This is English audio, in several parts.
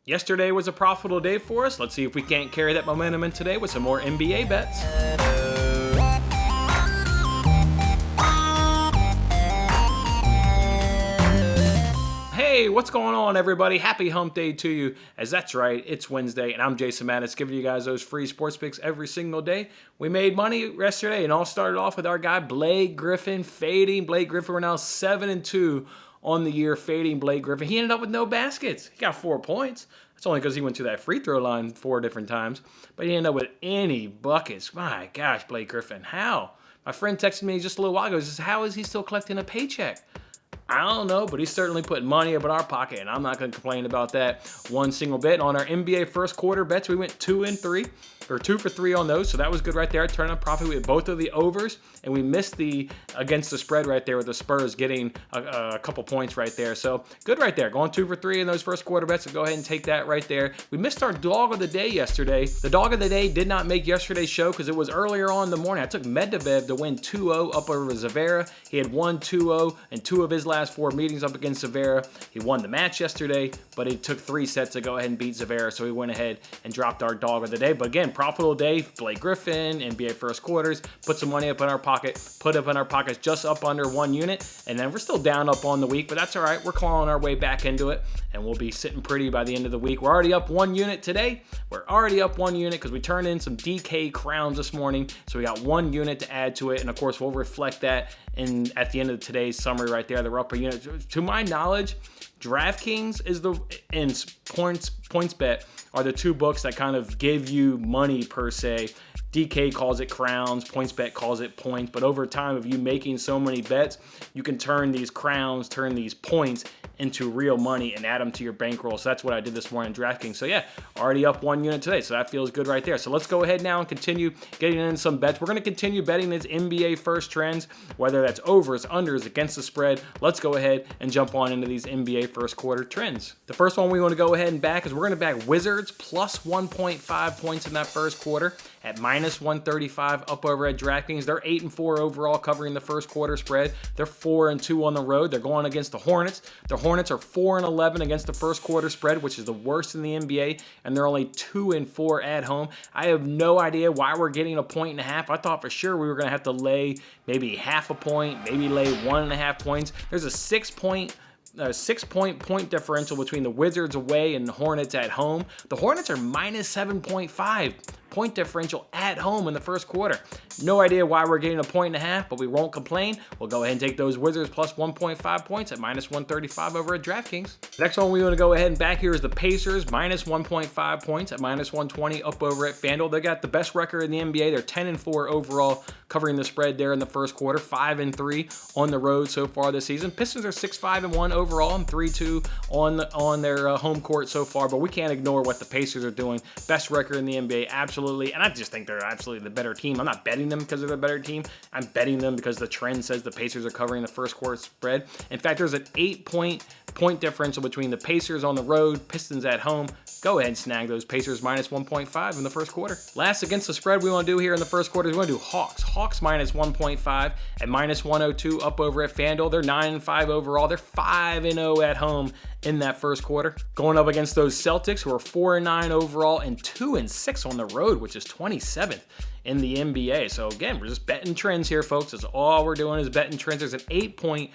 Yesterday was a profitable day for us. Let's see if we can't carry that momentum in today with some more NBA bets. Hey, what's going on, everybody? Happy hump day to you, as that's right, it's Wednesday, and I'm Jason Maddox, giving you guys those free sports picks every single day. We made money yesterday, and all started off with our guy Blake Griffin fading. Blake Griffin, we're now 7-2 on the year, fading Blake Griffin. He ended up with no baskets. He got 4 points. That's only because he went to that free throw line 4 different times, but he ended up with any buckets. My gosh, Blake Griffin, how? My friend texted me just a little while ago, he says, how is he still collecting a paycheck? I don't know, but he's certainly putting money up in our pocket, and I'm not going to complain about that one single bit. On our NBA first quarter bets, we went 2 for 3 on those, so that was good right there. Turning a profit with both of the overs, and we missed the against the spread right there with the Spurs getting a couple points right there. So good right there. Going 2 for 3 in those first quarter bets, so go ahead and take that right there. We missed our dog of the day yesterday. The dog of the day did not make yesterday's show because it was earlier on in the morning. I took Medvedev to win 2-0 up over Zverev. He had won 2-0 in 2 of his last 4 meetings up against Zverev. He won the match yesterday, but it took 3 sets to go ahead and beat Zverev, so he went ahead and dropped our dog of the day. But again, profitable day. Blake Griffin, NBA first quarters, put some money up in our pocket, put up in our pockets just up under 1 unit, and then we're still down up on the week, but that's all right. We're clawing our way back into it, and we'll be sitting pretty by the end of the week. We're already up 1 unit today. We're already up 1 unit because we turned in some DK crowns this morning, so we got 1 unit to add to it, and of course we'll reflect that at the end of today's summary right there. The we're up a unit. To my knowledge, DraftKings and PointsBet are the 2 books that kind of give you money per se. DK calls it crowns, PointsBet calls it points, but over time of you making so many bets, you can turn these crowns, turn these points into real money and add them to your bankroll. So that's what I did this morning in DraftKings. So yeah, already up 1 unit today, so that feels good right there. So let's go ahead now and continue getting in some bets. We're going to continue betting these NBA first trends, whether that's overs, unders, against the spread. Let's go ahead and jump on into these NBA first quarter trends. The first one we want to go ahead and back is we're going to back Wizards plus 1.5 points in that first quarter at minus 135 up over at DraftKings. They're 8-4 overall covering the first quarter spread. They're 4-2 on the road. They're going against the Hornets. The Hornets are 4-11 against the first quarter spread, which is the worst in the NBA, and they're only 2-4 at home. I have no idea why we're getting a 1.5. I thought for sure we were going to have to lay maybe half a point, maybe lay 1.5 points. There's a 6-point point differential between the Wizards away and the Hornets at home. The Hornets are minus 7.5 point differential at home in the first quarter. No idea why we're getting a 1.5, but we won't complain. We'll go ahead and take those Wizards plus 1.5 points at minus 135 over at DraftKings. The next one we want to go ahead and back here is the Pacers minus 1.5 points at minus 120 up over at FanDuel. They got the best record in the NBA. They're 10-4 overall covering the spread there in the first quarter, 5-3 on the road so far this season. Pistons are 6-5-1 overall and 3-2 on their home court so far, but we can't ignore what the Pacers are doing. Best record in the NBA, absolutely, and I just think they're absolutely the better team. I'm not betting them because they're the better team. I'm betting them because the trend says the Pacers are covering the first quarter spread. In fact, there's an 8-point differential between the Pacers on the road, Pistons at home. Go ahead and snag those Pacers minus 1.5 in the first quarter. Last against the spread we want to do here in the first quarter is we want to do Hawks. Hawks minus 1.5 at minus 102 up over at FanDuel. They're 9-5 overall. They're 5-0 at home in that first quarter. Going up against those Celtics who are 4-9 overall and 2-6 on the road, which is 27th in the NBA. So again, we're just betting trends here, folks. That's all we're doing is betting trends. There's an 8-point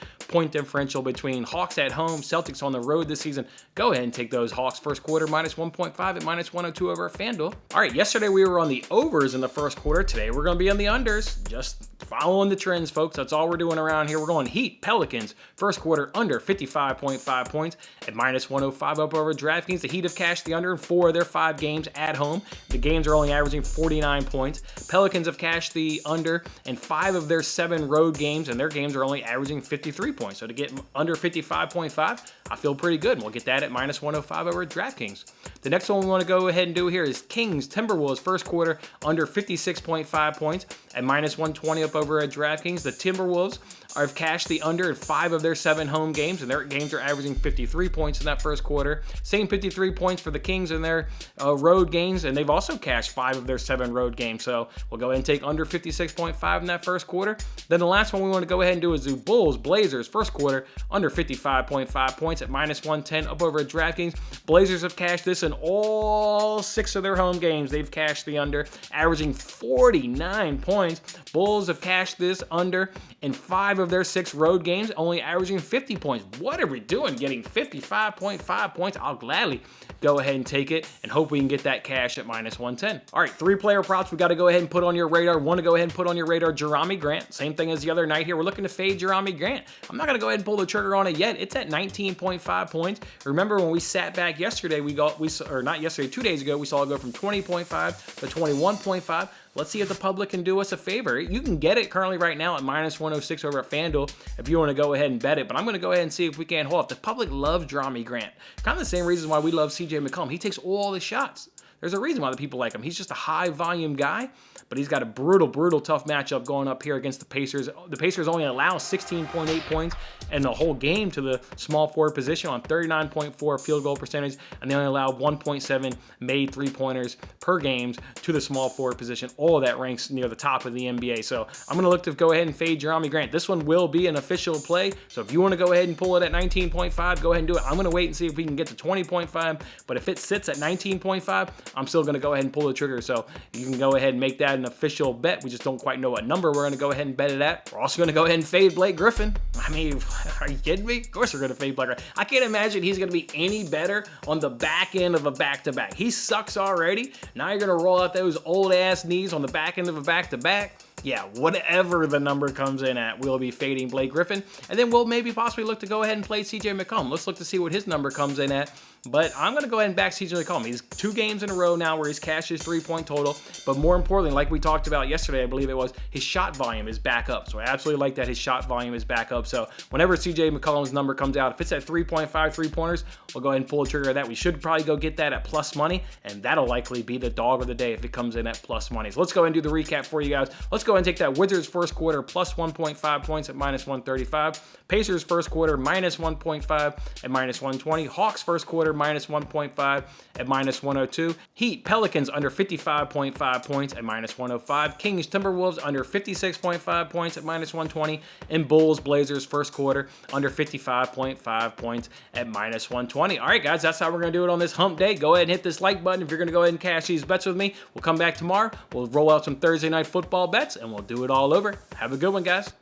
differential between Hawks at home, Celtics on the road this season. Go ahead and take those Hawks first quarter minus 1.5 at minus 102 over at FanDuel. All right, yesterday we were on the overs in the first quarter. Today we're going to be on the unders. Just following the trends, folks. That's all we're doing around here. We're going Heat, Pelicans, first quarter under 55.5 points at minus 105 up over DraftKings. The Heat have cashed the under in 4 of their 5 games at home. The games are only averaging 49 points. Pelicans have cashed the under in 5 of their 7 road games, and their games are only averaging 53 points. So to get under 55.5, I feel pretty good. And we'll get that at minus 105 over at DraftKings. The next one we want to go ahead and do here is Kings, Timberwolves, first quarter under 56.5 points at minus 120 up over at DraftKings. The Timberwolves have cashed the under in 5 of their 7 home games, and their games are averaging 53 points in that first quarter. Same 53 points for the Kings in their road games, and they've also cashed 5 of their 7 road games. So we'll go ahead and take under 56.5 in that first quarter. Then the last one we want to go ahead and do is do Bulls, Blazers, first quarter, under 55.5 points at -110 up over at DraftKings. Blazers have cashed this in all 6 of their home games. They've cashed the under, averaging 49 points. Bulls have cashed this under in 5 of their 6 road games, only averaging 50 points. What are we doing getting 55.5 points? I'll gladly go ahead and take it and hope we can get that cash at -110. All right, 3 player props we got to go ahead and put on your radar. Want to go ahead and put on your radar Jerami Grant. Same thing as the other night here. We're looking to fade Jerami Grant. I'm not going to go ahead and pull the trigger on it yet. It's at 19.5 points. Remember when we sat back yesterday, not yesterday, 2 days ago, we saw it go from 20.5 to 21.5. Let's see if the public can do us a favor. You can get it currently right now at -106 over at FanDuel if you want to go ahead and bet it. But I'm going to go ahead and see if we can't hold up. The public loves Jerami Grant. Kind of the same reason why we love CJ McCollum. He takes all the shots. There's a reason why the people like him. He's just a high volume guy, but he's got a brutal tough matchup going up here against the Pacers. The Pacers only allow 16.8 points in the whole game to the small forward position on 39.4 field goal percentage, and they only allow 1.7 made 3-pointers per game to the small forward position. All of that ranks near the top of the NBA. So I'm going to look to go ahead and fade Jerami Grant. This one will be an official play, so if you want to go ahead and pull it at 19.5, go ahead and do it. I'm going to wait and see if we can get to 20.5, but if it sits at 19.5, I'm still going to go ahead and pull the trigger. So you can go ahead and make that an official bet. We just don't quite know what number we're going to go ahead and bet it at. We're also going to go ahead and fade Blake Griffin. I mean, are you kidding me? Of course we're going to fade Blake Griffin. I can't imagine he's going to be any better on the back end of a back-to-back. He sucks already. Now you're going to roll out those old-ass knees on the back end of a back-to-back. Yeah, whatever the number comes in at, we'll be fading Blake Griffin. And then we'll maybe possibly look to go ahead and play CJ McCollum. Let's look to see what his number comes in at. But I'm going to go ahead and back CJ McCollum. He's 2 games in a row now where he's cashed his 3-point total. But more importantly, like we talked about yesterday, I believe it was, his shot volume is back up. So I absolutely like that his shot volume is back up. So whenever CJ McCollum's number comes out, if it's at 3.5 3-pointers, we'll go ahead and pull the trigger of that. We should probably go get that at plus money, and that'll likely be the dog of the day if it comes in at plus money. So let's go ahead and do the recap for you guys. Let's go ahead and take that Wizards first quarter plus 1.5 points at -135. Pacers first quarter -1.5 at -120. Hawks first quarter -1.5 at -102. Heat Pelicans under 55.5 points at -105. Kings Timberwolves under 56.5 points at -120. And Bulls Blazers first quarter under 55.5 points at -120. All right, guys, that's how we're going to do it on this hump day. Go ahead and hit this like button if you're going to go ahead and cash these bets with me. We'll come back tomorrow. We'll roll out some Thursday night football bets, and we'll do it all over. Have a good one, guys.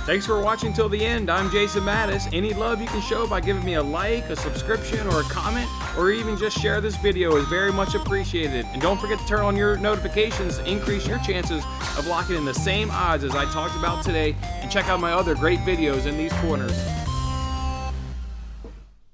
Thanks for watching till the end. I'm Jason Mattis. Any love you can show by giving me a like, a subscription, or a comment, or even just share this video is very much appreciated. And don't forget to turn on your notifications to increase your chances of locking in the same odds as I talked about today, and check out my other great videos in these corners.